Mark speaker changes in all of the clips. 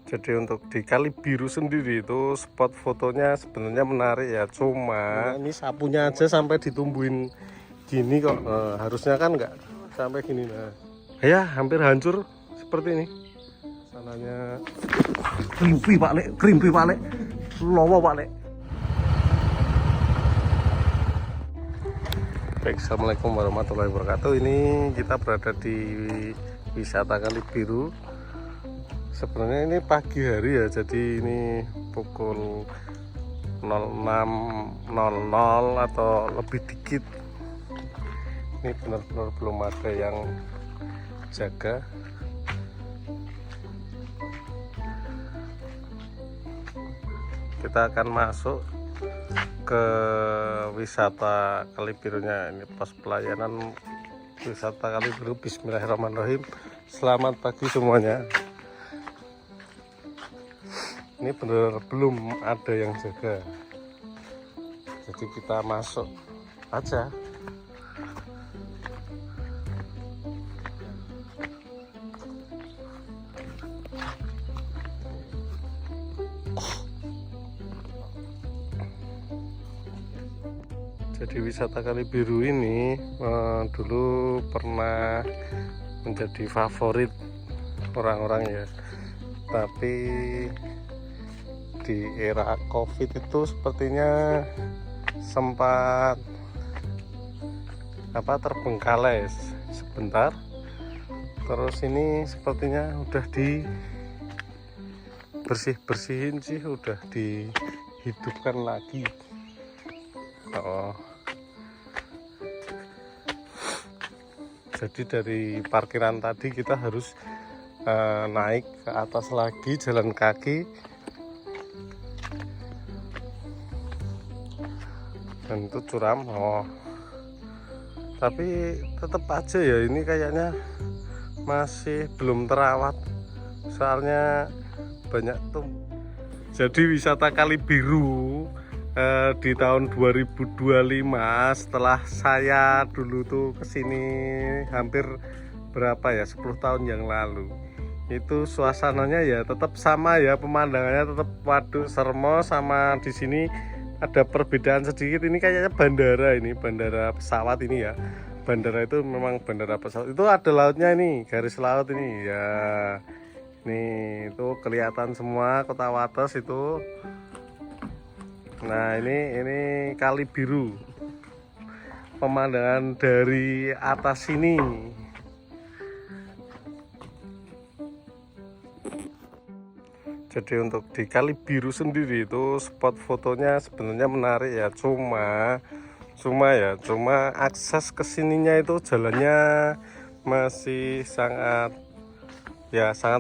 Speaker 1: Jadi untuk di Kali Biru sendiri itu spot fotonya sebenarnya menarik ya, cuma ini sapunya aja sampai ditumbuhin gini kok. Harusnya kan nggak sampai gini. Nah ya hampir hancur seperti ini sananya. Krimpi Pak Lek lowo Pak Lek. Baik, assalamualaikum warahmatullahi wabarakatuh. Ini kita berada di wisata Kali Biru. Sebenarnya ini pagi hari ya, jadi ini pukul 06.00 atau lebih dikit. Ini benar-benar belum ada yang jaga. Kita akan masuk ke wisata Kali Birunya. Ini pos pelayanan wisata Kali Biru. Bismillahirrahmanirrahim. Selamat pagi semuanya. Ini benar belum ada yang jaga, jadi kita masuk aja. Jadi wisata Kali Biru ini dulu pernah menjadi favorit orang-orang ya, tapi di era COVID itu sepertinya sempat terbengkalai sebentar. Terus ini sepertinya udah bersihin sih, udah dihidupkan lagi. Jadi dari parkiran tadi kita harus naik ke atas lagi, jalan kaki. Dan itu curam. Tapi tetap aja ya, ini kayaknya masih belum terawat, soalnya banyak tuh. Jadi wisata Kali Biru di tahun 2025, setelah saya dulu tuh kesini hampir berapa ya, 10 tahun yang lalu, itu suasananya ya tetap sama ya, pemandangannya tetap waduk Sermo. Sama di sini ada perbedaan sedikit, ini kayaknya bandara pesawat ini ya. Bandara itu memang bandara pesawat, itu ada lautnya ini, garis laut ini ya. Nih itu kelihatan semua Kota Wates itu. Nah ini Kali Biru, pemandangan dari atas sini. Jadi untuk di Kali Biru sendiri itu spot fotonya sebenarnya menarik ya, cuma akses kesininya itu jalannya masih sangat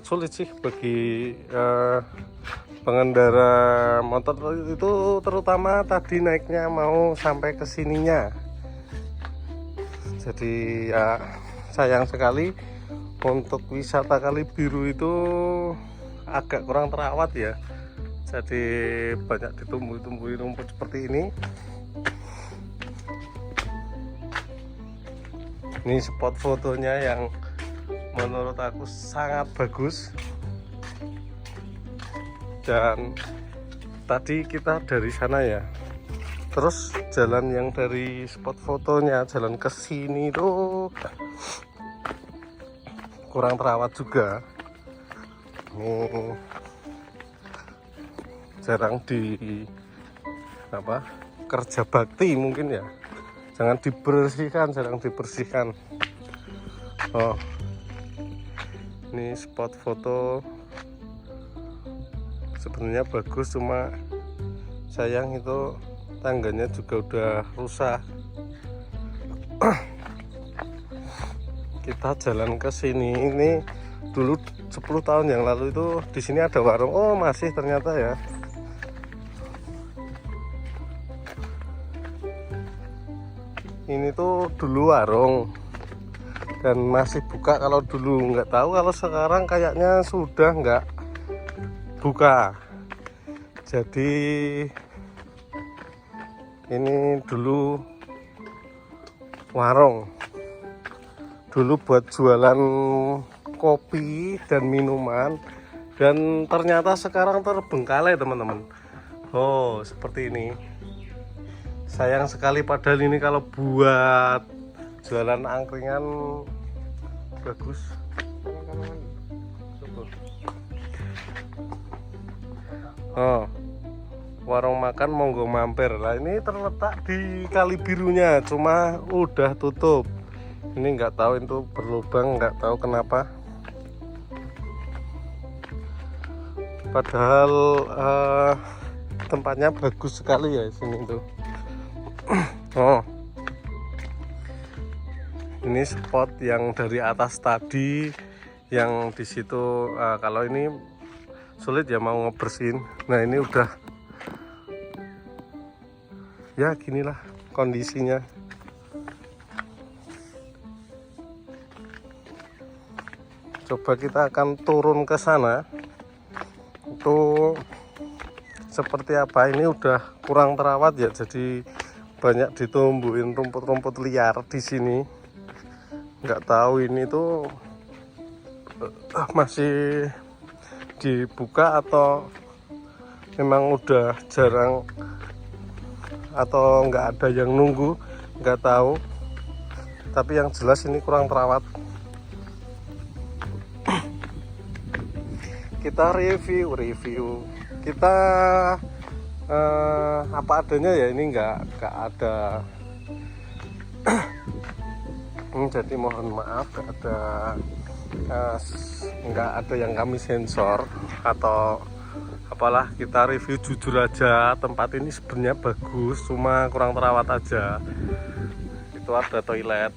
Speaker 1: sulit sih bagi pengendara motor itu, terutama tadi naiknya mau sampai kesininya. Jadi ya sayang sekali untuk wisata Kali Biru itu agak kurang terawat ya. Jadi banyak ditumbuhi rumput seperti ini. Ini spot fotonya yang menurut aku sangat bagus. Dan tadi kita dari sana ya, terus jalan yang dari spot fotonya jalan ke sini tuh kurang terawat juga. Ini jarang kerja bakti mungkin ya, jarang dibersihkan. Ini spot foto sebenarnya bagus, cuma sayang itu tangganya juga udah rusak. Kita jalan ke sini, ini dulu 10 tahun yang lalu itu di sini ada warung. Oh masih ternyata ya. Ini tuh dulu warung dan masih buka. Kalau dulu nggak tahu, kalau sekarang kayaknya sudah nggak buka. Jadi ini dulu warung, dulu buat jualan kopi dan minuman. dan ternyata sekarang terbengkalai teman-teman. Oh seperti ini. Sayang sekali, padahal ini kalau buat jualan angkringan bagus. Oh, warung makan monggo mampir. Lah ini terletak di Kali Birunya, cuma udah tutup. Ini nggak tahu itu berlubang, nggak tahu kenapa. Padahal tempatnya bagus sekali ya sini tuh. Oh, ini spot yang dari atas tadi, yang di situ kalau ini sulit ya mau ngebersihin. Nah ini udah ya ginilah kondisinya. Coba kita akan turun ke sana. Itu seperti apa, ini udah kurang terawat ya, jadi banyak ditumbuhin rumput-rumput liar di sini. Nggak tahu ini tuh masih dibuka atau memang udah jarang, atau nggak ada yang nunggu, nggak tahu. Tapi yang jelas ini kurang terawat. Kita review kita apa adanya ya, ini nggak ada jadi mohon maaf nggak ada yang kami sensor atau apalah. Kita review jujur aja, tempat ini sebenarnya bagus, cuma kurang terawat aja. Itu ada toilet,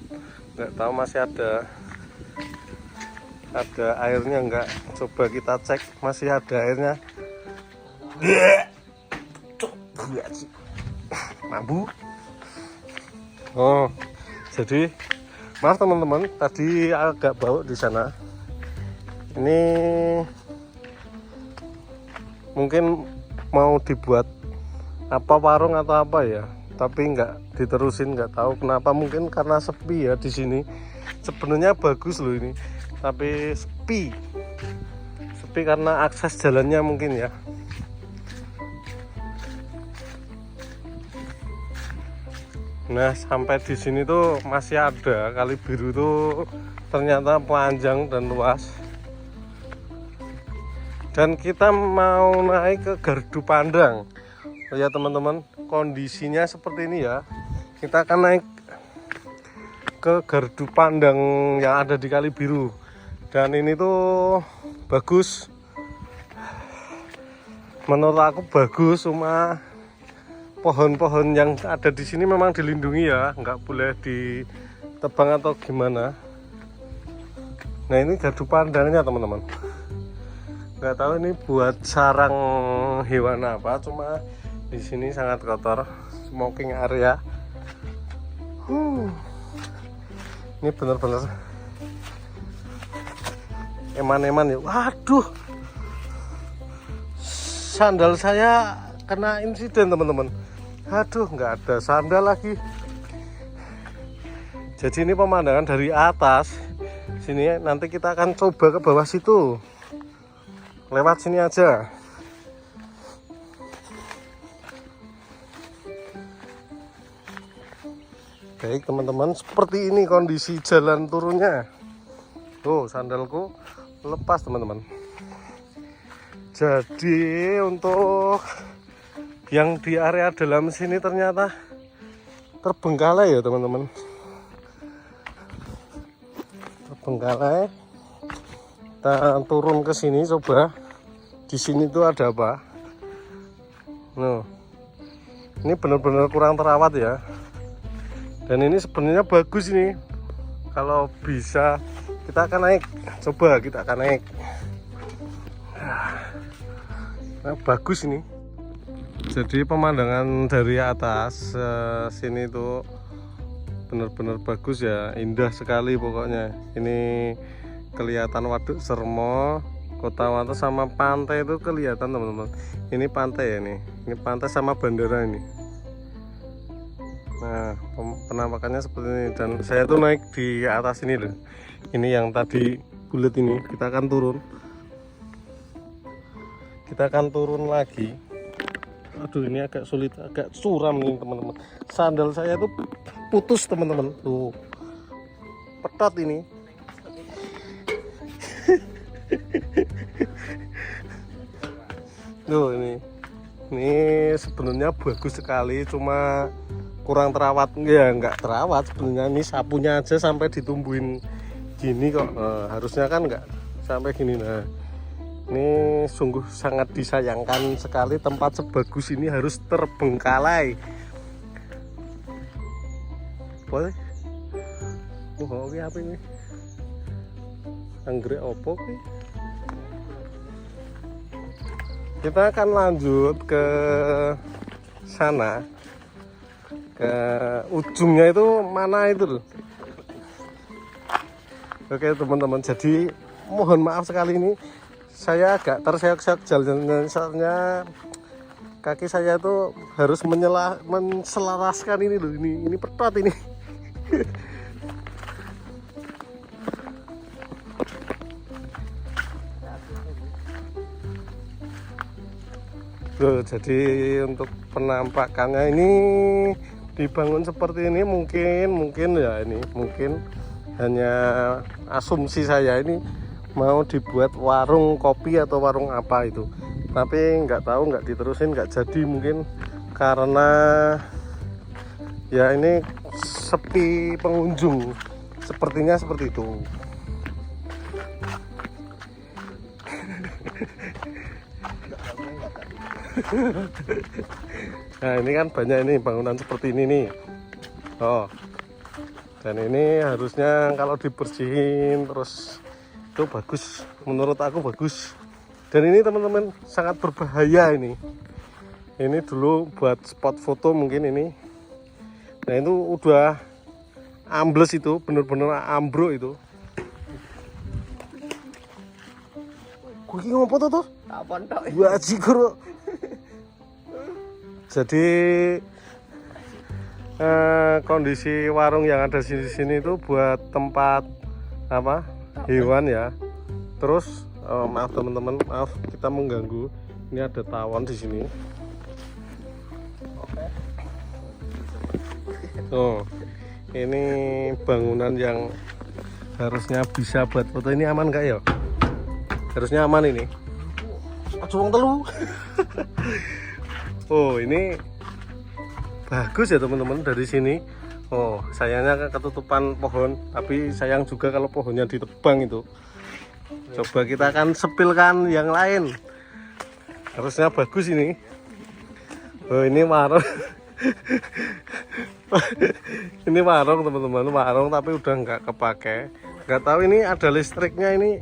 Speaker 1: nggak tahu masih ada airnya enggak. Coba kita cek, masih ada airnya. Mambu. Oh, jadi maaf teman-teman, tadi agak bau di sana. Ini mungkin mau dibuat apa, warung atau apa ya, tapi enggak diterusin, nggak tahu kenapa. Mungkin karena sepi ya di sini. Sebenarnya bagus loh ini, tapi sepi karena akses jalannya mungkin ya. Nah sampai di sini tuh masih ada Kali Biru tuh ternyata panjang dan luas. Dan kita mau naik ke Gardu Pandang. Oh ya teman-teman, kondisinya seperti ini ya. Kita akan naik ke Gardu Pandang yang ada di Kali Biru. Dan ini tuh bagus, menurut aku bagus, cuma pohon-pohon yang ada di sini memang dilindungi ya, nggak boleh ditebang atau gimana. Nah ini Gardu Pandangnya teman-teman, nggak tahu ini buat sarang hewan apa, cuma di sini sangat kotor, smoking area. Ini bener-bener eman-eman ya. Waduh, sandal saya kena insiden teman-teman. Aduh, nggak ada sandal lagi. Jadi ini pemandangan dari atas sini. Nanti kita akan coba ke bawah situ, lewat sini aja. Baik teman-teman, seperti ini kondisi jalan turunnya. Tuh sandalku lepas teman-teman. Jadi untuk yang di area dalam sini ternyata terbengkalai ya teman-teman, terbengkalai. Kita turun ke sini, coba di sini tuh ada apa. Nah ini benar-benar kurang terawat ya. Dan ini sebenarnya bagus ini, kalau bisa kita akan naik. Coba kita akan naik. Nah, bagus ini. Jadi pemandangan dari atas sini tuh benar-benar bagus ya, indah sekali pokoknya. Ini kelihatan Waduk Sermo, Kota Wanto sama pantai itu kelihatan teman-teman. Ini pantai ya nih, ini pantai sama bandara ini. Nah penampakannya seperti ini, dan saya tuh naik di atas ini loh. Ini yang tadi bulat ini, kita akan turun. kita akan turun lagi. Aduh, ini agak sulit, agak curam nih teman-teman. Sandal saya tuh putus teman-teman, tuh petot ini. Tuh ini sebenarnya bagus sekali, cuma kurang terawat. Ya nggak terawat sebenarnya, ini sapunya aja sampai ditumbuhin gini kok. Harusnya kan nggak sampai gini. Nah, ini sungguh sangat disayangkan sekali, tempat sebagus ini harus terbengkalai. Boleh? Oh, oke, apa ini? Anggrek opo ki? Kita akan lanjut ke sana, ke ujungnya itu mana itu loh. Oke teman-teman, jadi mohon maaf sekali ini saya agak terseok-seok jalan, soalnya kaki saya itu harus menselaraskan ini loh, ini petot ini. Loh, jadi untuk penampakannya ini dibangun seperti ini mungkin ya, ini mungkin hanya asumsi saya, ini mau dibuat warung kopi atau warung apa itu, tapi nggak tahu, nggak diterusin, nggak jadi, mungkin karena ya ini sepi pengunjung, sepertinya seperti itu. Nah, ini kan banyak ini bangunan seperti ini nih. Oh, dan ini harusnya kalau dibersihin terus itu bagus, menurut aku bagus. Dan ini teman-teman sangat berbahaya ini dulu buat spot foto mungkin ini. Nah, itu udah ambles, itu bener-bener ambruk itu. Kuwi ngopo to? Gua jigur. Jadi kondisi warung yang ada di sini itu buat tempat apa? Hewan ya. Terus maaf teman-teman, maaf kita mengganggu. Ini ada tawon di sini. Oh, ini bangunan yang harusnya bisa buat foto. Ini aman nggak ya? Harusnya aman ini. Wong telu. Oh, ini bagus ya teman-teman dari sini. Oh, sayangnya ketutupan pohon, tapi sayang juga kalau pohonnya ditebang itu. Coba kita akan sepilkan yang lain. Harusnya bagus ini. Oh, ini warung. Ini warung teman-teman, warung tapi udah nggak kepake. Nggak tahu ini ada listriknya ini.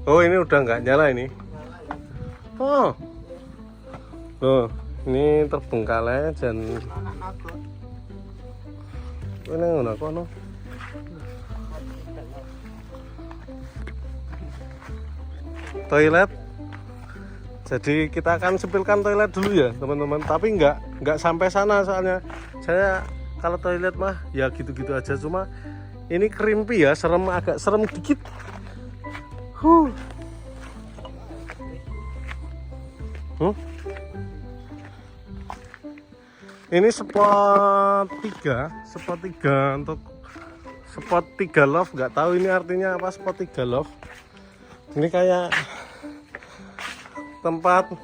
Speaker 1: Oh, ini udah nggak nyala ini. Oh, ini terbengkalai dan ini ngono kono. Toilet. Jadi kita akan sepilkan toilet dulu ya teman-teman. Tapi nggak sampai sana, soalnya saya kalau toilet mah ya gitu-gitu aja. Cuma ini kerimpi ya, serem, agak serem dikit. Ini spot 3 untuk spot 3 love, nggak tahu ini artinya apa spot 3 love. Ini kayak tempat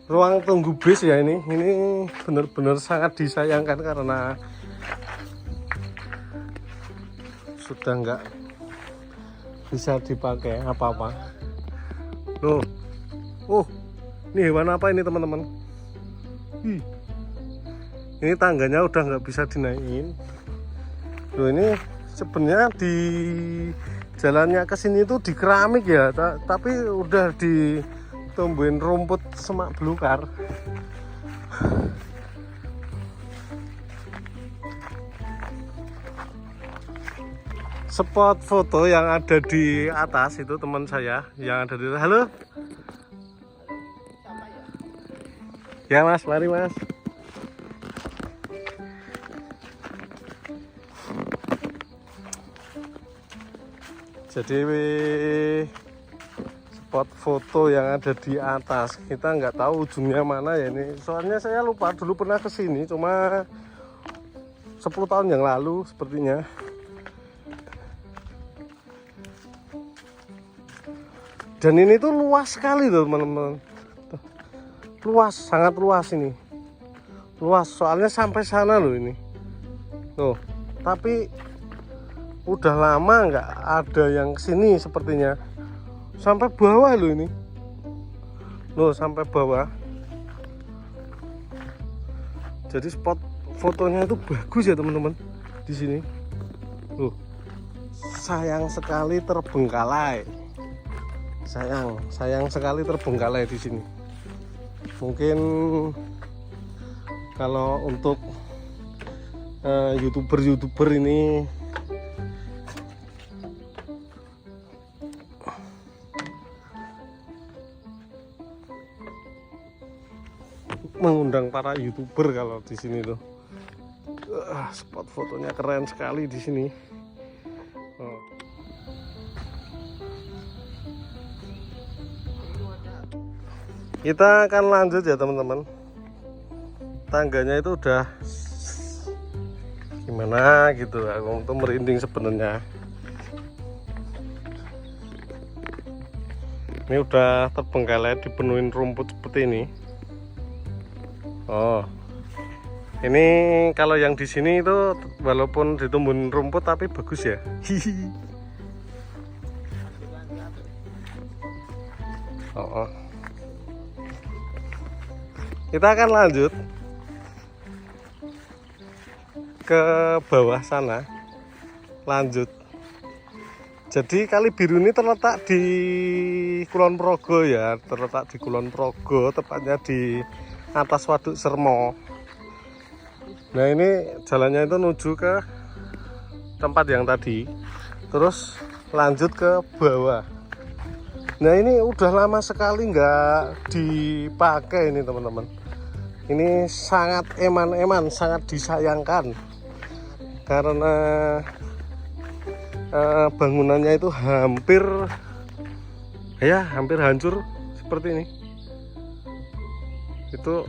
Speaker 1: ruang tunggu bis ya ini benar-benar sangat disayangkan karena sudah nggak bisa dipakai apa-apa. Loh, ini hewan apa ini teman-teman? Ini tangganya udah nggak bisa dinaikin. Loh, ini sebenarnya di jalannya ke sini itu di keramik ya, tapi udah ditumbuhin rumput semak belukar. Spot foto yang ada di atas itu teman saya yang ada di. Halo. Ya mas, mari mas. Jadi spot foto yang ada di atas. Kita nggak tahu ujungnya mana ya ini. Soalnya saya lupa dulu pernah kesini, cuma 10 tahun yang lalu sepertinya. Dan ini tuh luas sekali tuh teman-teman. Luas, sangat luas ini. Luas, soalnya sampai sana loh ini. Tuh, tapi udah lama nggak ada yang kesini sepertinya. Sampai bawah loh ini. Loh, sampai bawah. Jadi spot fotonya itu bagus ya teman-teman di sini. Loh, sayang sekali terbengkalai. Sayang sekali terbengkalai di sini. Mungkin kalau untuk YouTuber ini mengundang para YouTuber kalau di sini tuh. Spot fotonya keren sekali di sini. Kita akan lanjut ya teman-teman. Tangganya itu udah gimana gitu, aku tuh merinding sebenarnya. Ini udah terbengkalai, dipenuhin rumput seperti ini. Oh, ini kalau yang di sini itu walaupun ditumbuhin rumput tapi bagus ya. Oh. Kita akan lanjut ke bawah sana. Lanjut. Jadi Kali Biru ini terletak di Kulon Progo ya, terletak di Kulon Progo, tepatnya di atas Waduk Sermo. Nah, ini jalannya itu menuju ke tempat yang tadi, terus lanjut ke bawah. Nah, ini udah lama sekali nggak dipakai ini teman-teman. Ini sangat eman-eman, sangat disayangkan karena bangunannya itu hampir hancur seperti ini. Itu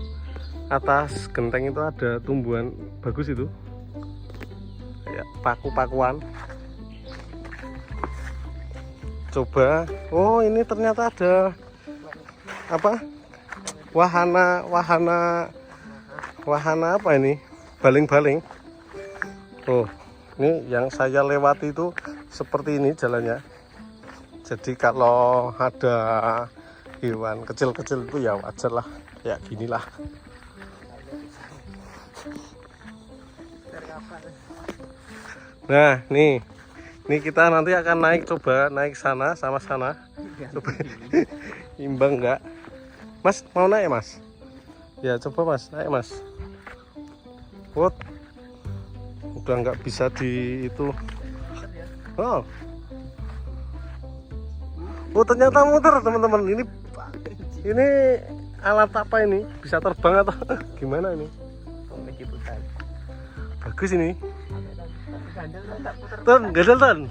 Speaker 1: atas genteng itu ada tumbuhan bagus itu, kayak paku-pakuan. Coba, oh ini ternyata ada apa? Wahana apa ini? Baling-baling. Oh, ini yang saya lewati itu seperti ini jalannya. Jadi kalau ada hewan kecil-kecil itu ya wajar lah, kayak ginilah. Nah, nih kita nanti akan coba naik sana sama sana. Coba imbang enggak? Mas, mau naik Mas? Ya coba Mas, naik Mas. What? Udah nggak bisa di itu. Oh, ternyata muter teman-teman. Ini alat apa ini? Bisa terbang atau gimana ini? Bagus ini. Gandel ton.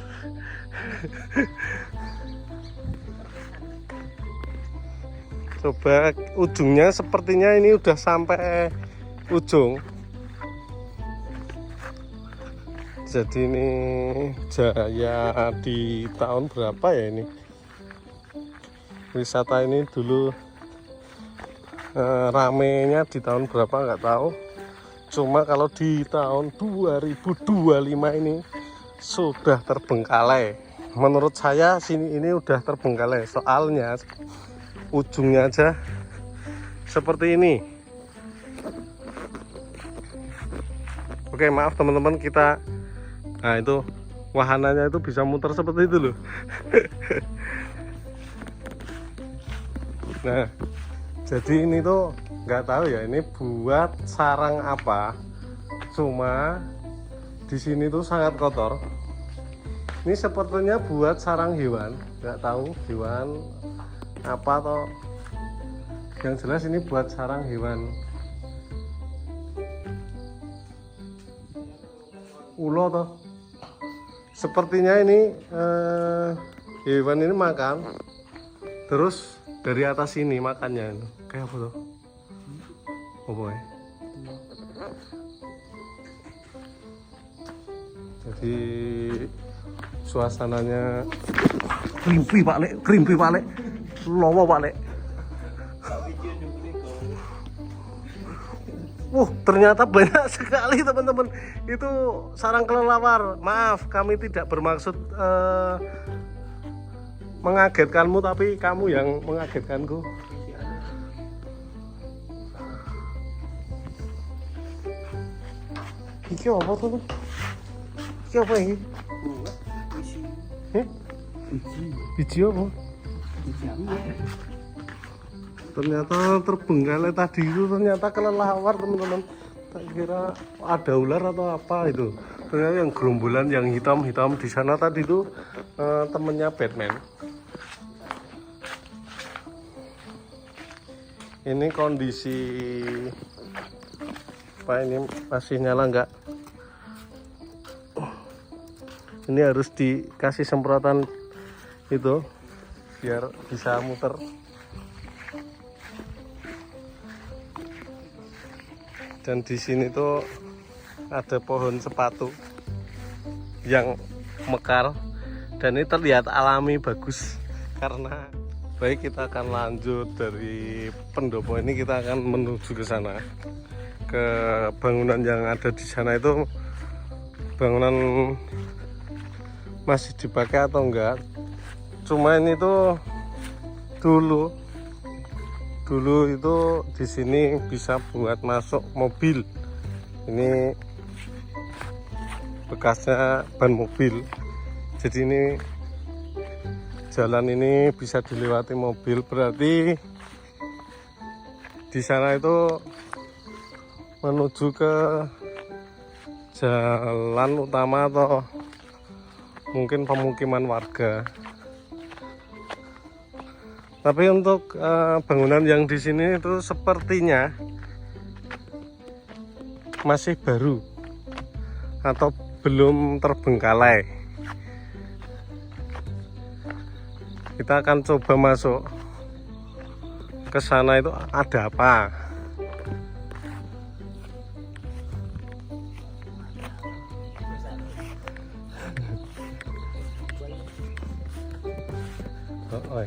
Speaker 1: Coba ujungnya, sepertinya ini udah sampai ujung. Jadi ini jaya di tahun berapa ya ini? Wisata ini dulu ramenya di tahun berapa nggak tahu. Cuma kalau di tahun 2025 ini sudah terbengkalai. Menurut saya sini ini udah terbengkalai, soalnya ujungnya aja seperti ini. Oke, maaf teman-teman, kita itu wahananya itu bisa muter seperti itu loh. Nah, jadi ini tuh nggak tahu ya ini buat sarang apa. Cuma di sini tuh sangat kotor. Ini sepertinya buat sarang hewan, nggak tahu hewan apa toh. Yang jelas ini buat sarang hewan. Ulo toh. Sepertinya ini hewan ini makan Terus dari atas ini makannya kayak apa tuh? Apa ya? Jadi suasananya krimpi Pak Lek, lowo Pak Lek. Ternyata banyak sekali teman-teman. Itu sarang kelelawar. Maaf, kami tidak bermaksud mengagetkanmu, tapi kamu yang mengagetkanku. Iki apa tuh? Iki apa ini? Biji apa? Ternyata terbengkalai tadi itu ternyata kelelawar teman-teman. Tak kira ada ular atau apa itu. Ternyata yang gerombolan yang hitam-hitam di sana tadi itu temennya Batman. Ini kondisi apa ini masih nyala enggak? Ini harus dikasih semprotan itu biar bisa muter. Dan di sini tuh ada pohon sepatu yang mekar dan ini terlihat alami bagus. Karena baik, kita akan lanjut dari pendopo ini, kita akan menuju ke sana, ke bangunan yang ada di sana. Itu bangunan masih dipakai atau enggak, cuma ini tuh dulu itu di sini bisa buat masuk mobil. Ini bekasnya ban mobil, jadi ini jalan ini bisa dilewati mobil. Berarti di sana itu menuju ke jalan utama atau mungkin pemukiman warga. Tapi untuk bangunan yang di sini itu sepertinya masih baru atau belum terbengkalai. Kita akan coba masuk ke sana, itu ada apa. Oh,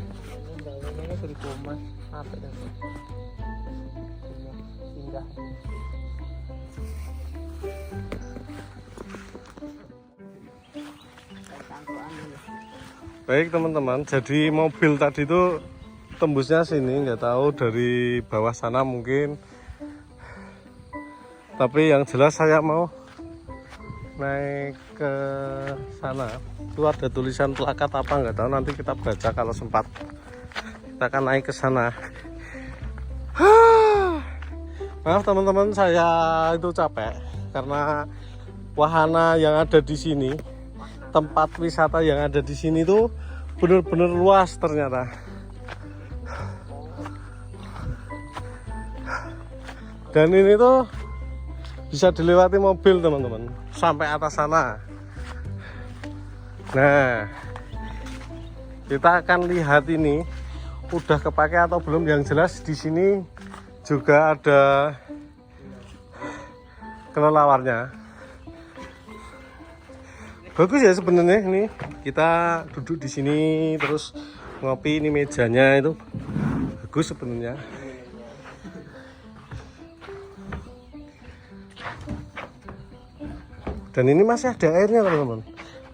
Speaker 1: baik teman-teman, jadi mobil tadi itu tembusnya sini, nggak tahu dari bawah sana mungkin. Tapi yang jelas saya mau naik ke sana. Itu ada tulisan plakat apa nggak tahu, nanti kita baca kalau sempat. Kita akan naik ke sana. Maaf teman-teman, saya itu capek karena wahana yang ada di sini, tempat wisata yang ada di sini tuh bener-bener luas ternyata. Dan ini tuh bisa dilewati mobil teman-teman sampai atas sana. Nah, kita akan lihat ini udah kepake atau belum. Yang jelas di sini juga ada kelelawarnya. Bagus ya sebenarnya. Ini kita duduk di sini terus ngopi, ini mejanya itu bagus sebenarnya. Dan ini masih ada airnya teman-teman.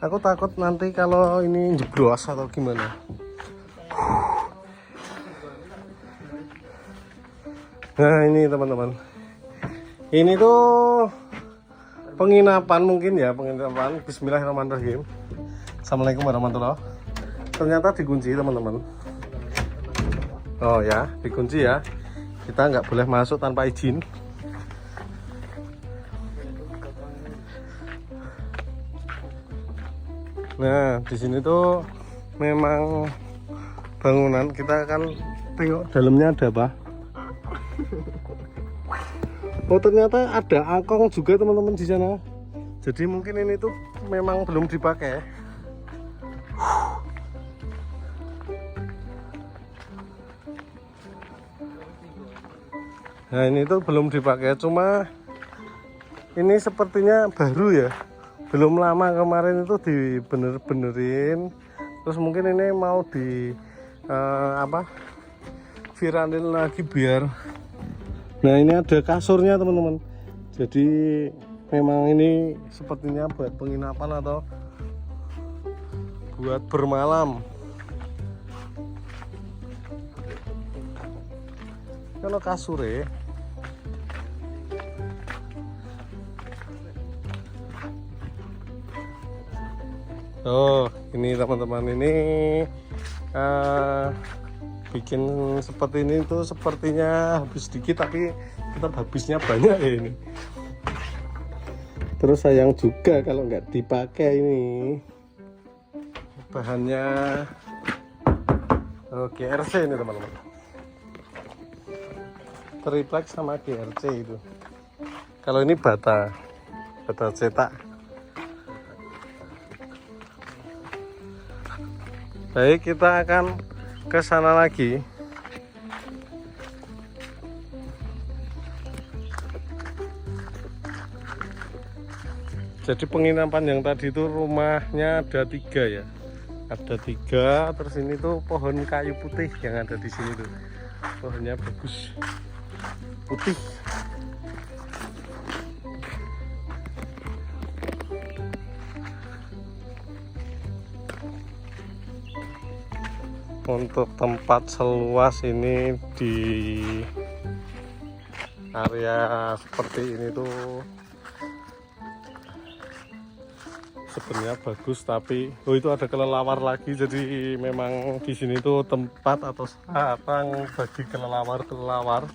Speaker 1: Aku takut nanti kalau ini jeblos atau gimana. Nah ini teman-teman, ini tuh penginapan mungkin ya, penginapan. Bismillahirrahmanirrahim. Assalamualaikum warahmatullahi wabarakatuh. Ternyata dikunci teman-teman. Oh ya, dikunci ya. Kita nggak boleh masuk tanpa izin. Nah di sini tuh memang bangunan. Kita akan tengok dalamnya ada apa. Oh ternyata ada angkong juga teman-teman di sana. Jadi mungkin ini tuh memang belum dipakai. Nah ini tuh belum dipakai, cuma ini sepertinya baru ya, belum lama kemarin itu dibenerin. Terus mungkin ini mau di viralin lagi biar. Nah ini ada kasurnya teman-teman, jadi memang ini sepertinya buat penginapan atau buat bermalam. Kalau kasur ya, oh ini teman-teman, ini bikin seperti ini tuh sepertinya habis dikit, tapi tetap habisnya banyak ya ini. Terus sayang juga kalau nggak dipakai ini. Bahannya GRC ini teman-teman, triplek sama GRC itu. Kalau ini bata cetak. Baik, kita akan ke sana lagi. Jadi penginapan yang tadi itu rumahnya ada 3 ya, ada 3. Terus ini tuh pohon kayu putih yang ada di sini tuh, pohonnya bagus putih. Untuk tempat seluas ini di area seperti ini tuh sebenarnya bagus, tapi itu ada kelelawar lagi. Jadi memang di sini tuh tempat atau sarang bagi kelelawar.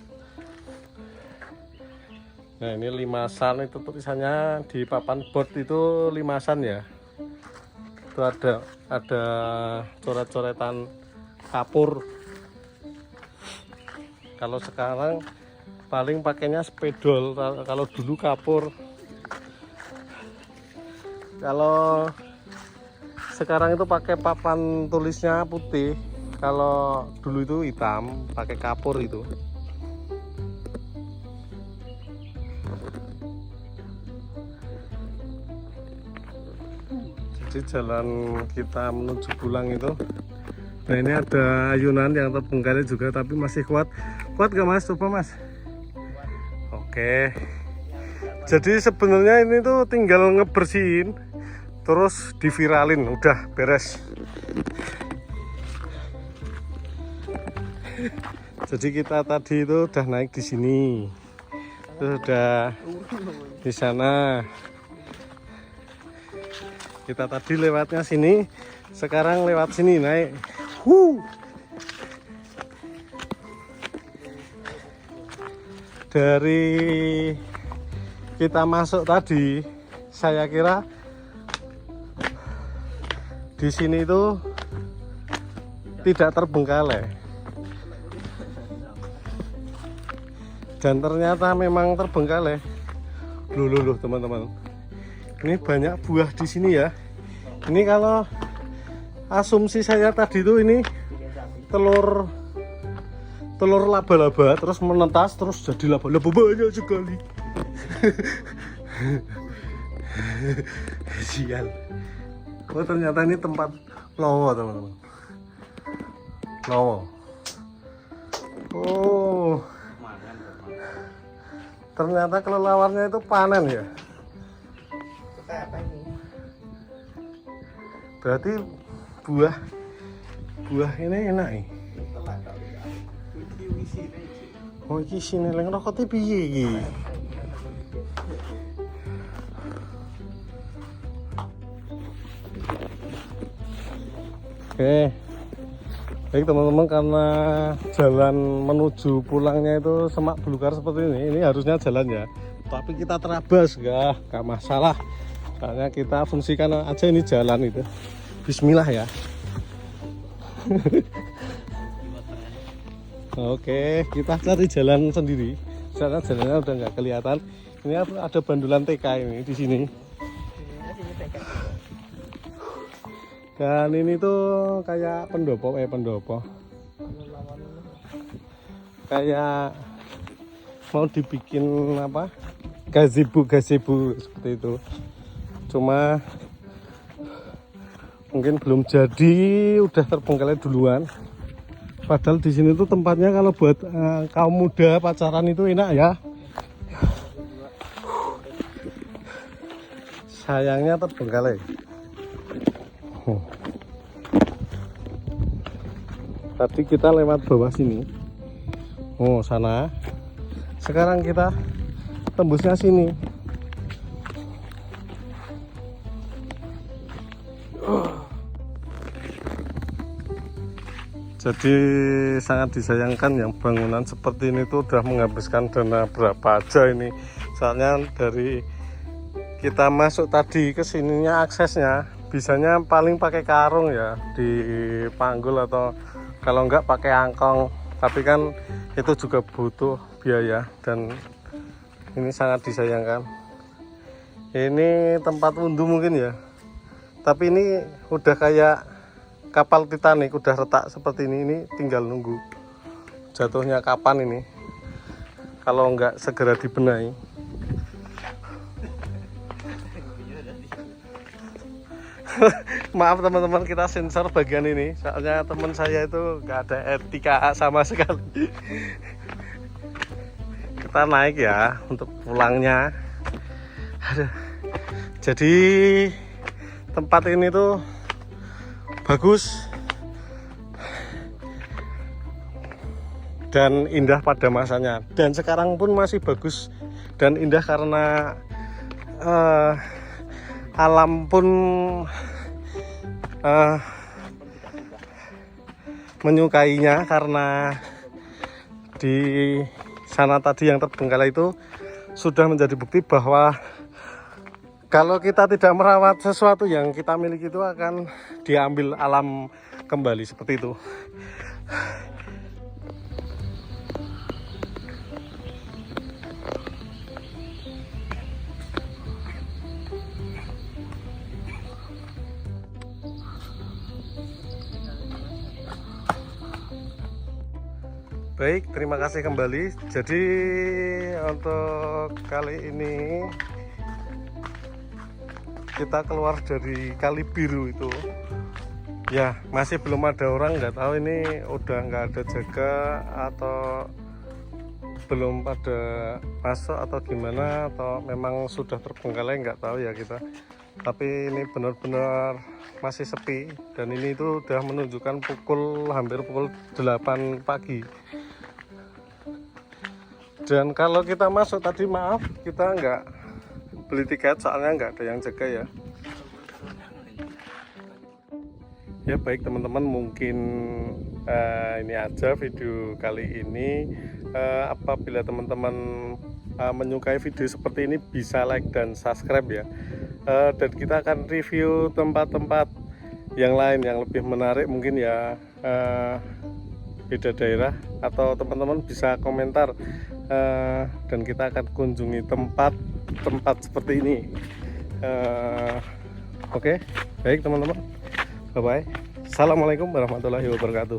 Speaker 1: Nah ini limasan, itu tulisannya di papan board itu limasan ya. Itu ada coret-coretan kapur. Kalau sekarang paling pakainya spedol, kalau dulu kapur. Kalau sekarang itu pakai papan tulisnya putih, kalau dulu itu hitam pakai kapur itu. Jadi jalan kita menuju pulang itu, nah ini ada ayunan yang terbengkalai juga tapi masih kuat gak mas? Coba mas. Oke, jadi sebenarnya ini tuh tinggal ngebersihin terus diviralin, udah beres. Jadi kita tadi itu udah naik di sini, terus udah di sana. Kita tadi lewatnya sini, sekarang lewat sini naik. Dari kita masuk tadi, saya kira di sini itu tidak terbengkalai, dan ternyata memang terbengkalai. Loh teman-teman, ini banyak buah di sini ya. Ini kalau asumsi saya tadi itu ini telur laba-laba terus menetas terus jadi laba-laba banyak sekali. Sial. Oh ternyata ini tempat lowo teman-teman. Lowo. Oh. Ternyata kelelawarnya itu panen ya. Berarti buah ini enak nih. Oh iki sini leng rokok piye iki? Oke. Baik teman-teman, karena jalan menuju pulangnya itu semak belukar seperti ini harusnya jalan ya. Tapi kita terabas, gak masalah. Soalnya kita fungsikan aja ini jalan itu. Bismillah ya. Oke, kita cari jalan sendiri. Karena jalannya udah nggak kelihatan. Ini ada bandulan TK ini di sini. Dan ini tuh kayak pendopo. Kayak mau dibikin apa, gazebo seperti itu, cuma mungkin belum jadi udah terbengkalai duluan. Padahal di sini tuh tempatnya kalau buat kaum muda pacaran itu enak ya. Sayangnya terbengkalai. Tadi kita lewat bawah sini. Oh, sana. Sekarang kita tembusnya sini. Jadi sangat disayangkan yang bangunan seperti ini tuh udah menghabiskan dana berapa aja ini. Soalnya dari kita masuk tadi ke sininya aksesnya bisanya paling pakai karung ya, dipanggul atau kalau enggak pakai angkong. Tapi kan itu juga butuh biaya dan ini sangat disayangkan. Ini tempat wudhu mungkin ya. Tapi ini udah kayak kapal Titanic, udah retak seperti ini tinggal nunggu jatuhnya kapan ini kalau nggak segera dibenahi. Maaf teman-teman, kita sensor bagian ini soalnya teman saya itu nggak ada etika sama sekali. Kita naik ya untuk pulangnya. Aduh. Jadi tempat ini tuh bagus dan indah pada masanya, dan sekarang pun masih bagus dan indah karena alam pun menyukainya, karena di sana tadi yang terbengkalai itu sudah menjadi bukti bahwa kalau kita tidak merawat sesuatu yang kita miliki itu akan diambil alam kembali seperti itu. Baik, terima kasih kembali. Jadi untuk kali ini kita keluar dari Kali Biru itu ya, masih belum ada orang, nggak tahu ini udah nggak ada jaga atau belum pada masuk atau gimana, atau memang sudah terbengkalai, nggak tahu ya kita. Tapi ini benar-benar masih sepi dan ini itu udah menunjukkan hampir pukul 8 pagi. Dan kalau kita masuk tadi, maaf kita nggak beli tiket soalnya nggak ada yang jaga ya. Ya baik teman-teman, mungkin ini aja video kali ini. Apabila teman-teman menyukai video seperti ini bisa like dan subscribe ya. Dan kita akan review tempat-tempat yang lain yang lebih menarik mungkin ya, beda daerah, atau teman-teman bisa komentar dan kita akan kunjungi tempat seperti ini. Oke, baik teman-teman, bye bye. Assalamualaikum warahmatullahi wabarakatuh.